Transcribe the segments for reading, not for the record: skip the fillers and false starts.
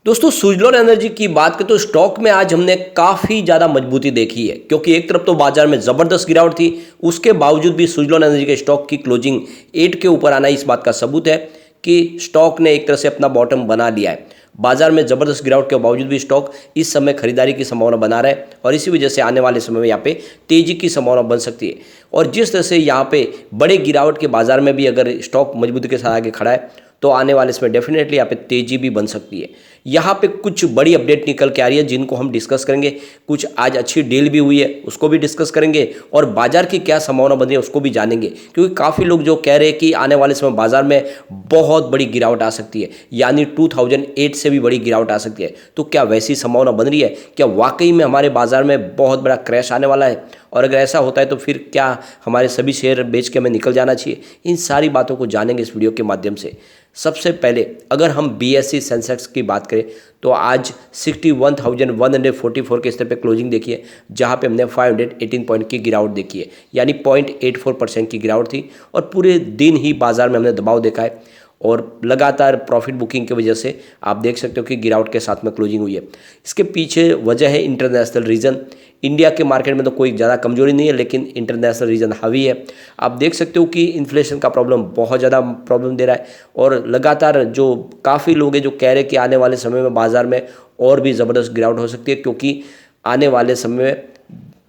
दोस्तों सुजलॉन एनर्जी की बात करें तो स्टॉक में आज हमने काफ़ी ज़्यादा मजबूती देखी है, क्योंकि एक तरफ तो बाजार में ज़बरदस्त गिरावट थी, उसके बावजूद भी सुजलॉन एनर्जी के स्टॉक की क्लोजिंग 8 के ऊपर आना इस बात का सबूत है कि स्टॉक ने एक तरह से अपना बॉटम बना लिया है। बाजार में ज़बरदस्त गिरावट के बावजूद भी स्टॉक इस समय खरीदारी की संभावना बना रहा है और इसी वजह से आने वाले समय में यहाँ पे तेज़ी की संभावना बन सकती है। और जिस तरह से यहाँ पे बड़े गिरावट के बाजार में भी अगर स्टॉक मजबूती के साथ आगे खड़ा है तो आने वाले समय डेफिनेटली यहाँ पे तेज़ी भी बन सकती है। यहाँ पे कुछ बड़ी अपडेट निकल के आ रही है जिनको हम डिस्कस करेंगे। कुछ आज अच्छी डील भी हुई है उसको भी डिस्कस करेंगे और बाजार की क्या संभावना बन रही है उसको भी जानेंगे, क्योंकि काफ़ी लोग जो कह रहे हैं कि आने वाले समय बाजार में बहुत बड़ी गिरावट आ सकती है, यानी 2008 से भी बड़ी गिरावट आ सकती है। तो क्या वैसी संभावना बन रही है? क्या वाकई में हमारे बाजार में बहुत बड़ा क्रैश आने वाला है? और अगर ऐसा होता है तो फिर क्या हमारे सभी शेयर बेच के हमें निकल जाना चाहिए? इन सारी बातों को जानेंगे इस वीडियो के माध्यम से। सबसे पहले अगर हम BSE सेंसेक्स की बात करें तो आज 61,144 के स्तर पे क्लोजिंग देखी है, जहां पे हमने 518 पॉइंट की गिरावट देखी है, यानी 0.84% की गिरावट थी। और पूरे दिन ही बाजार में हमने दबाव देखा है और लगातार प्रॉफिट बुकिंग की वजह से आप देख सकते हो कि गिरावट के साथ में क्लोजिंग हुई है। इसके पीछे वजह है इंटरनेशनल रीजन। इंडिया के मार्केट में तो कोई ज़्यादा कमजोरी नहीं है, लेकिन इंटरनेशनल रीजन हावी है। आप देख सकते हो कि इन्फ्लेशन का प्रॉब्लम बहुत ज़्यादा प्रॉब्लम दे रहा है और लगातार जो काफ़ी लोग हैं जो कह रहे हैं कि आने वाले समय में बाजार में और भी ज़बरदस्त गिरावट हो सकती है, क्योंकि आने वाले समय में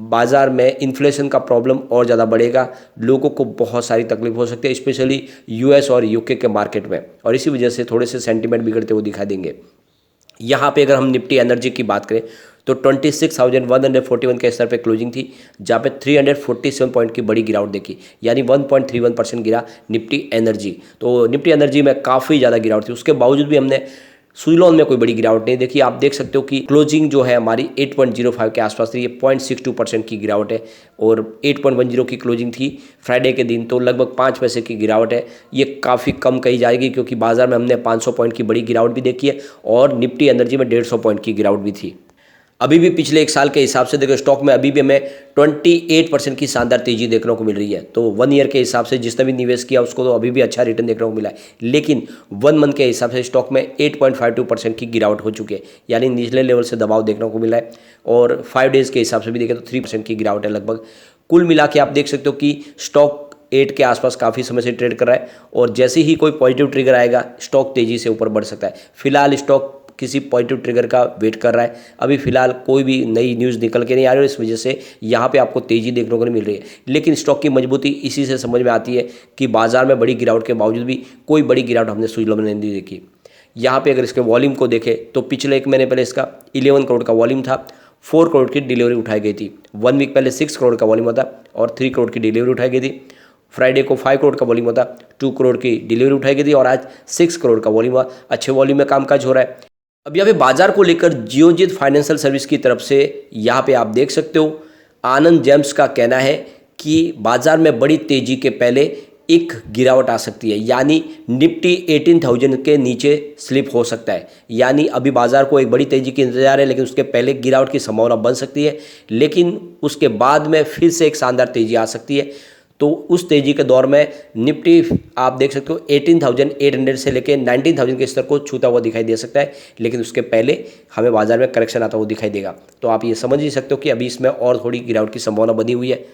बाजार में इन्फ्लेशन का प्रॉब्लम और ज़्यादा बढ़ेगा। लोगों को बहुत सारी तकलीफ हो सकती है, स्पेशली US और UK के मार्केट में, और इसी वजह से थोड़े से सेंटीमेंट बिगड़ते हुए दिखाई देंगे। यहाँ पे अगर हम निफ्टी एनर्जी की बात करें तो 26,141 के स्तर पे क्लोजिंग थी, जहाँ पे 347 पॉइंट की बड़ी गिरावट देखी, यानी 1.31% गिरा निफ्टी एनर्जी। तो निफ्टी एनर्जी में काफ़ी ज़्यादा गिरावट थी, उसके बावजूद भी हमने सुजलॉन में कोई बड़ी गिरावट नहीं देखी। आप देख सकते हो कि क्लोजिंग जो है हमारी 8.05 के आसपास थी, ये 0.62% की गिरावट है। और 8.10 की क्लोजिंग थी फ्राइडे के दिन, तो लगभग 5 पैसे की गिरावट है। ये काफ़ी कम कही जाएगी, क्योंकि बाजार में हमने 500 पॉइंट की बड़ी गिरावट भी देखी है और निफ्टी एनर्जी में 150 पॉइंट की गिरावट भी थी। अभी भी पिछले एक साल के हिसाब से देखो स्टॉक में अभी भी हमें 28% की शानदार तेजी देखने को मिल रही है। तो 1 ईयर के हिसाब से जिसने भी निवेश किया उसको तो अभी भी अच्छा रिटर्न देखने को मिला है, लेकिन 1 मंथ के हिसाब से स्टॉक में 8.52% की गिरावट हो चुकी है, यानी निचले लेवल से दबाव देखने को मिला है। और 5 डेज़ के हिसाब से भी देखें तो 3% की गिरावट है लगभग। कुल मिला के आप देख सकते हो कि स्टॉक 8 के आसपास काफ़ी समय से ट्रेड कर रहा है और जैसे ही कोई पॉजिटिव ट्रिगर आएगा स्टॉक तेज़ी से ऊपर बढ़ सकता है। फिलहाल स्टॉक किसी पॉजिटिव ट्रिगर का वेट कर रहा है। अभी फिलहाल कोई भी नई न्यूज़ निकल के नहीं आ रही है, इस वजह से यहाँ पे आपको तेज़ी देखने को नहीं मिल रही है। लेकिन स्टॉक की मजबूती इसी से समझ में आती है कि बाजार में बड़ी गिरावट के बावजूद भी कोई बड़ी गिरावट हमने सुजलॉन में नहीं देखी। यहाँ पे अगर इसके वॉल्यूम को देखें तो पिछले 1 महीने पहले इसका 11 करोड़ का वॉल्यूम था, 4 करोड़ की डिलीवरी उठाई गई थी। 1 वीक पहले 6 करोड़ का वॉल्यूम था और 3 करोड़ की डिलीवरी उठाई गई थी। फ्राइडे को 5 करोड़ का वॉल्यूम था, 2 करोड़ की डिलीवरी उठाई गई थी और आज 6 करोड़ का वॉल्यूम हुआ। अच्छे वॉल्यूम में कामकाज हो रहा है। अब यहाँ पे बाजार को लेकर जियोजीत फाइनेंशियल सर्विस की तरफ से यहाँ पे आप देख सकते हो आनंद जेम्स का कहना है कि बाजार में बड़ी तेजी के पहले एक गिरावट आ सकती है, यानी निफ्टी 18,000 के नीचे स्लिप हो सकता है। यानी अभी बाजार को एक बड़ी तेजी की इंतजार है, लेकिन उसके पहले गिरावट की संभावना बन सकती है, लेकिन उसके बाद में फिर से एक शानदार तेजी आ सकती है। तो उस तेजी के दौर में निफ्टी आप देख सकते हो 18,800 से लेकर 19,000 के स्तर को छूता हुआ दिखाई दे सकता है, लेकिन उसके पहले हमें बाजार में करेक्शन आता हुआ दिखाई देगा। तो आप ये समझ ही सकते हो कि अभी इसमें और थोड़ी गिरावट की संभावना बनी हुई है।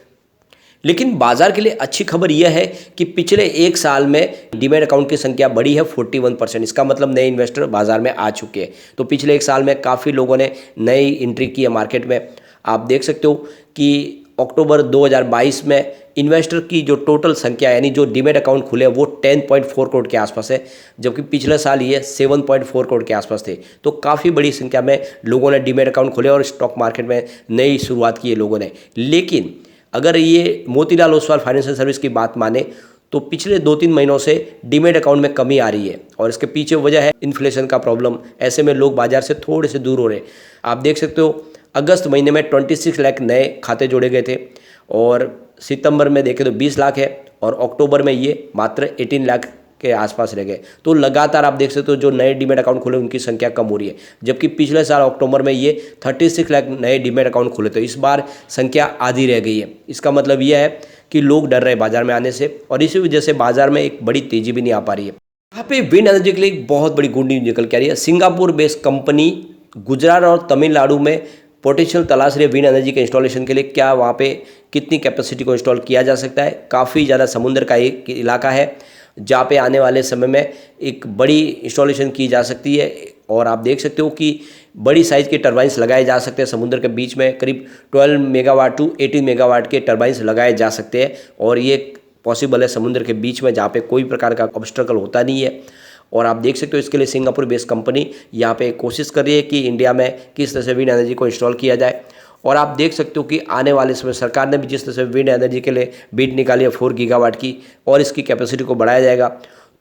लेकिन बाजार के लिए अच्छी खबर यह है कि पिछले 1 साल में डीमैट अकाउंट की संख्या बढ़ी है 41%। इसका मतलब नए इन्वेस्टर बाजार में आ चुके हैं। तो पिछले 1 साल में काफ़ी लोगों ने नई एंट्री की है मार्केट में। आप देख सकते हो कि अक्टूबर 2022 में इन्वेस्टर की जो टोटल संख्या यानी जो डीमैट अकाउंट खुले वो 10.4 करोड़ के आसपास है, जबकि पिछले साल ये 7.4 करोड़ के आसपास थे। तो काफ़ी बड़ी संख्या में लोगों ने डीमैट अकाउंट खोले और स्टॉक मार्केट में नई शुरुआत की है लोगों ने। लेकिन अगर ये मोतीलाल ओसवाल फाइनेंशियल सर्विस की बात माने तो पिछले 2-3 महीनों से डीमैट अकाउंट में कमी आ रही है और इसके पीछे वजह है इन्फ्लेशन का प्रॉब्लम। ऐसे में लोग बाजार से थोड़े से दूर हो रहे हैं। आप देख सकते हो अगस्त महीने में 26 लाख नए खाते जोड़े गए थे और सितंबर में देखें तो 20 लाख है और अक्टूबर में ये मात्र 18 लाख के आसपास रह गए। तो लगातार आप देख सकते हो जो नए डीमैट अकाउंट खुले उनकी संख्या कम हो रही है, जबकि पिछले साल अक्टूबर में ये 36 लाख नए डीमैट अकाउंट खुले, तो इस बार संख्या आधी रह गई है। इसका मतलब यह है कि लोग डर रहे बाजार में आने से और इसी वजह से बाजार में एक बड़ी तेजी भी नहीं आ पा रही है। यहाँ पे विंड एनर्जी के लिए एक बहुत बड़ी गुड न्यूज निकल के आ रही है। सिंगापुर बेस्ड कंपनी गुजरात और तमिलनाडु में पोटेंशियल तलाश रही है विंड एनर्जी के इंस्टॉलेशन के लिए। क्या वहाँ पे कितनी कैपेसिटी को इंस्टॉल किया जा सकता है। काफ़ी ज़्यादा समुद्र का एक इलाका है जहाँ पे आने वाले समय में एक बड़ी इंस्टॉलेशन की जा सकती है। और आप देख सकते हो कि बड़ी साइज़ के टरबाइंस लगाए जा सकते हैं। समुद्र के बीच में करीब 12 मेगावाट टू 18 मेगावाट के टरबाइंस लगाए जा सकते हैं और ये पॉसिबल है समुद्र के बीच में जहाँ पे कोई प्रकार का ऑब्स्ट्रकल होता नहीं है। और आप देख सकते हो इसके लिए सिंगापुर बेस्ड कंपनी यहाँ पे कोशिश कर रही है कि इंडिया में किस तरह से विंड एनर्जी को इंस्टॉल किया जाए। और आप देख सकते हो कि आने वाले समय सरकार ने भी जिस तरह से विंड एनर्जी के लिए बिड निकाली है 4 गीगावाट की और इसकी कैपेसिटी को बढ़ाया जाएगा।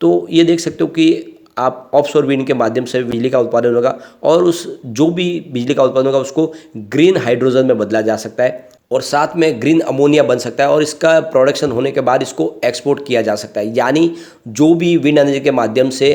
तो ये देख सकते हो कि आप ऑफशोर विंड के माध्यम से बिजली का उत्पादन होगा और उस जो भी बिजली का उत्पादन होगा उसको ग्रीन हाइड्रोजन में बदला जा सकता है और साथ में ग्रीन अमोनिया बन सकता है और इसका प्रोडक्शन होने के बाद इसको एक्सपोर्ट किया जा सकता है। यानी जो भी विंड एनर्जी के माध्यम से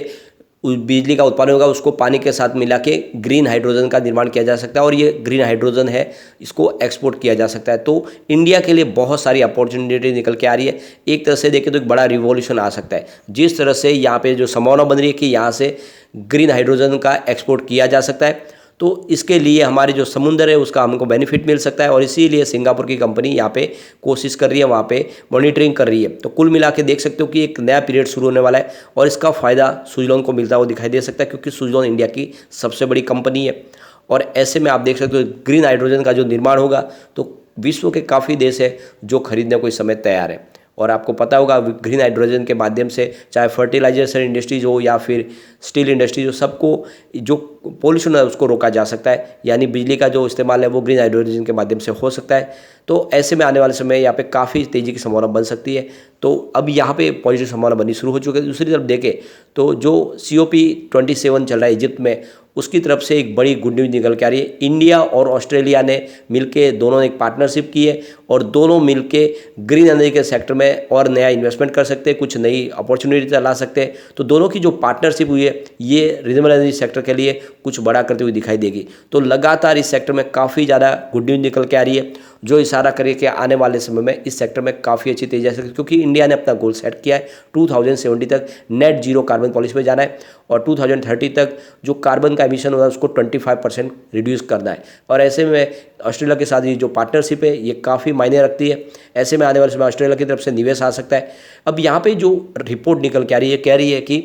बिजली का उत्पादन होगा उसको पानी के साथ मिला के ग्रीन हाइड्रोजन का निर्माण किया जा सकता है और ये ग्रीन हाइड्रोजन है इसको एक्सपोर्ट किया जा सकता है। तो इंडिया के लिए बहुत सारी अपॉर्चुनिटी निकल के आ रही है। एक तरह से देखें तो एक बड़ा रिवॉल्यूशन आ सकता है। जिस तरह से यहाँ पे जो संभावना बन रही है कि यहाँ से ग्रीन हाइड्रोजन का एक्सपोर्ट किया जा सकता है तो इसके लिए हमारे जो समुद्र है उसका हमको बेनिफिट मिल सकता है और इसीलिए सिंगापुर की कंपनी यहाँ पे कोशिश कर रही है, वहाँ पे मॉनिटरिंग कर रही है। तो कुल मिला के देख सकते हो कि एक नया पीरियड शुरू होने वाला है और इसका फ़ायदा सुजलॉन को मिलता हुआ दिखाई दे सकता है क्योंकि सुजलॉन इंडिया की सबसे बड़ी कंपनी है। और ऐसे में आप देख सकते हो ग्रीन हाइड्रोजन का जो निर्माण होगा तो विश्व के काफ़ी देश है जो खरीदने को इस समय तैयार है। और आपको पता होगा ग्रीन हाइड्रोजन के माध्यम से चाहे फर्टिलाइजेशन इंडस्ट्रीज हो या फिर स्टील इंडस्ट्रीज हो, सबको जो पोल्यूशन है उसको रोका जा सकता है। यानी बिजली का जो इस्तेमाल है वो ग्रीन हाइड्रोजन के माध्यम से हो सकता है। तो ऐसे में आने वाले समय यहाँ पे काफ़ी तेज़ी की संभावना बन सकती है। तो अब यहाँ पे पॉजिटिव संभावना बननी शुरू हो चुकी है। दूसरी तरफ देखें तो जो COP27 चल रहा है इजिप्ट में, उसकी तरफ से एक बड़ी गुड न्यूज़ निकल के आ रही है। इंडिया और ऑस्ट्रेलिया ने मिलके दोनों ने एक पार्टनरशिप की है और दोनों मिलके ग्रीन एनर्जी के सेक्टर में और नया इन्वेस्टमेंट कर सकते हैं, कुछ नई अपॉर्चुनिटी ला सकते हैं। तो दोनों की जो पार्टनरशिप हुई है ये रिन्यूएबल एनर्जी सेक्टर के लिए कुछ बड़ा करते हुए दिखाई देगी। तो लगातार इस सेक्टर में काफ़ी ज़्यादा गुड न्यूज़ निकल के आ रही है जो इशारा करे कि आने वाले समय में इस सेक्टर में काफ़ी अच्छी तेजी आ सकती है क्योंकि इंडिया ने अपना गोल सेट किया है 2070 तक नेट जीरो कार्बन पॉलिसी में जाना है और 2030 तक जो कार्बन का एमिशन होगा उसको 25% रिड्यूस करना है। और ऐसे में ऑस्ट्रेलिया के साथ ये जो पार्टनरशिप है ये काफ़ी मायने रखती है। ऐसे में आने वाले समय ऑस्ट्रेलिया की तरफ से निवेश आ सकता है। अब यहाँ पे जो रिपोर्ट निकल के आ रही है कह रही है कि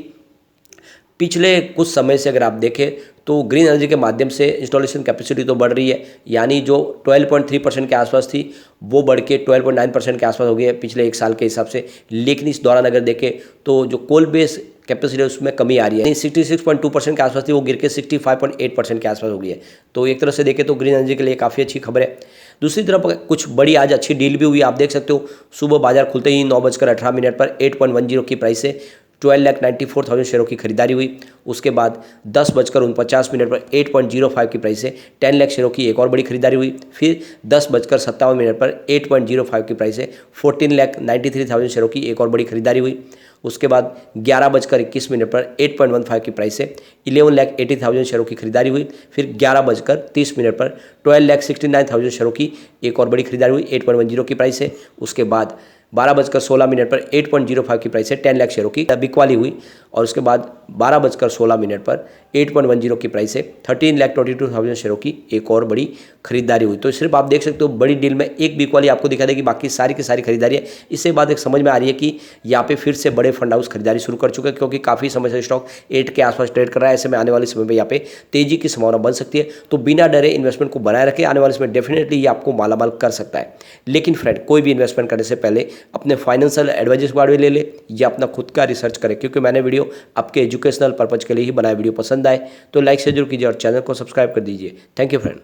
पिछले कुछ समय से अगर आप देखें तो ग्रीन एनर्जी के माध्यम से इंस्टॉलेशन कैपेसिटी तो बढ़ रही है। यानी जो 12.3% के आसपास थी वो बढ़ के 12.9% के आसपास हो गई है पिछले एक साल के हिसाब से। लेकिन इस दौरान अगर देखें तो जो कोल बेस कैपेसिटी है उसमें कमी आ रही है। 66.2% के आसपास थी वो गिर के 65.8% के आसपास हो गई है। तो एक तरह से देखें तो ग्रीन एनर्जी के लिए काफ़ी अच्छी खबर है। दूसरी तरफ कुछ बड़ी आज अच्छी डील भी हुई। आप देख सकते हो सुबह बाजार खुलते ही 9:18 पर 8.10 की प्राइस से 12,94,000 शेयरों की खरीदारी हुई। उसके बाद 10:49 पर 8.05 की प्राइस से 10 लाख शेयरों की एक और बड़ी खरीदारी हुई। फिर 10:57 पर 8.05 की प्राइस से 14,93,000 शेयरों की एक और बड़ी खरीदारी हुई। उसके बाद 11:21 पर 8.15 की प्राइस से 11,80,000 शेयरों की खरीदारी हुई। फिर 11:30 पर 12,69,000 शेयरों की एक और बड़ी खरीदारी हुई 8.10 की प्राइस से। उसके बाद 12:16 पर 8.05 की प्राइस से 10 लाख शेयरों की बिकवाली हुई और उसके बाद 12:16 पर 8.10 की प्राइस से 13,22,000 शेयरों की एक और बड़ी खरीदारी हुई। तो सिर्फ आप देख सकते हो बड़ी डील में एक बिकवाली आपको दिखा देगी, बाकी सारी की सारी खरीदारी है। इससे बात एक समझ में आ रही है कि यहाँ पे फिर से बड़े फंड हाउस खरीदारी शुरू कर चुके हैं क्योंकि काफ़ी समय से स्टॉक 8 के आसपास ट्रेड कर रहा है। ऐसे में आने वाले समय में यहाँ पे तेजी की संभावना बन सकती है। तो बिना डरे इन्वेस्टमेंट को बनाए रखें, आने वाले समय डेफिनेटली ये आपको मालामाल कर सकता है। लेकिन फ्रेंड कोई भी इन्वेस्टमेंट करने से पहले अपने फाइनेंशियल एडवाइजर्स के बारे में ले ले या अपना खुद का रिसर्च करें क्योंकि मैंने वीडियो आपके एजुकेशनल पर्पज के लिए ही बनाया। वीडियो पसंद आए तो लाइक से जरूर कीजिए और चैनल को सब्सक्राइब कर दीजिए। Thank you friend.